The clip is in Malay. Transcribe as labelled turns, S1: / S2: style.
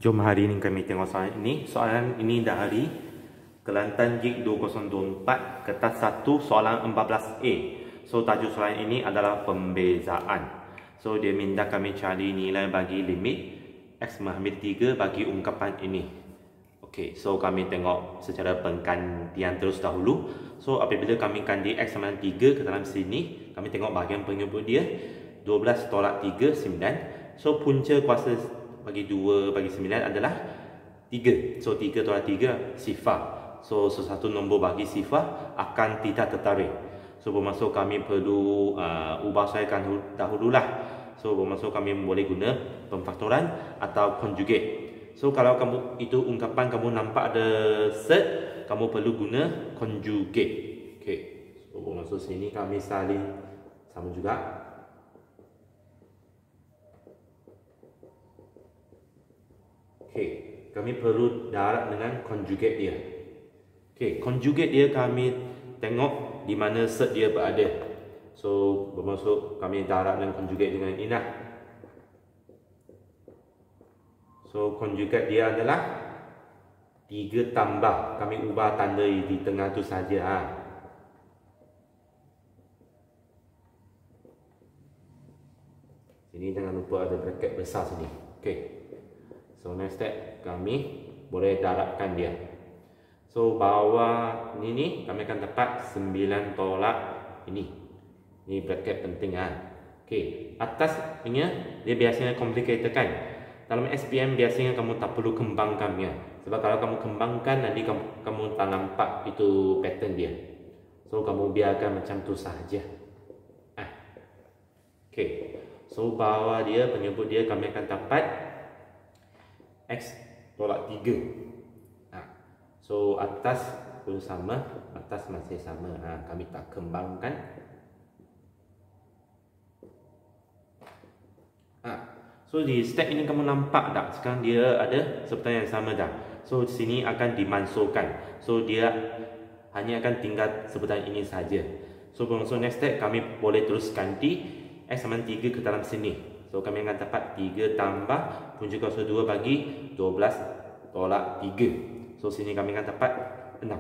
S1: Jom hari ini kami tengok soalan ini. Soalan ini dari Kelantan JIK 2024, kertas 1, soalan 14A. So, tajuk soalan ini adalah pembezaan. So, dia minta kami cari nilai bagi limit X mengambil 3 bagi ungkapan ini. Okey, so kami tengok secara penggantian terus dahulu. So, apabila kami ganti X sama 3 ke dalam sini, kami tengok bahagian penyebut dia 12 tolak 3, 9. So, punca kuasa bagi 2 bagi 9 adalah 3. So 3 tolak 3 sifar. So sesuatu nombor bagi sifar akan tidak tertarik. So bermaksud kami perlu ubah suaikan dahululah. So bermaksud kami boleh guna pemfaktoran atau conjugate. So kalau kamu itu ungkapan kamu nampak ada set, kamu perlu guna conjugate. Okey. So bermaksud sini kami salin sama juga. Okey, kami perlu darab dengan conjugate dia. Okey, conjugate dia kami tengok di mana set dia berada. So, bermaksud kami darab dengan conjugate dengan ini lah. So, conjugate dia adalah 3 tambah. Kami ubah tanda di tengah tu saja. Sini jangan lupa ada bracket besar sini. Okey. So next step kami boleh darabkan dia. So bawah ni kami akan dapat 9 tolak ini. Ini bracket penting Okey, atasnya dia biasanya complicated kan. Dalam SPM biasanya kamu tak perlu kembangkannya. Sebab kalau kamu kembangkan nanti kamu tak nampak itu pattern dia. So kamu biarkan macam tu saja. Okey. So bawah dia penyebut dia kami akan dapat X tolak 3. So atas pun sama, atas masih sama. Kami tak kembangkan. So di step ini kamu nampak tak? Sekarang dia ada seperti yang sama dah. So sini akan dimansuhkan. So dia hanya akan tinggal seperti ini saja. So next step kami boleh terus ganti X sama 3 ke dalam sini. So kami akan dapat 3 tambah punca kuasa 2 bagi 12 tolak 3. So sini kami akan dapat 6.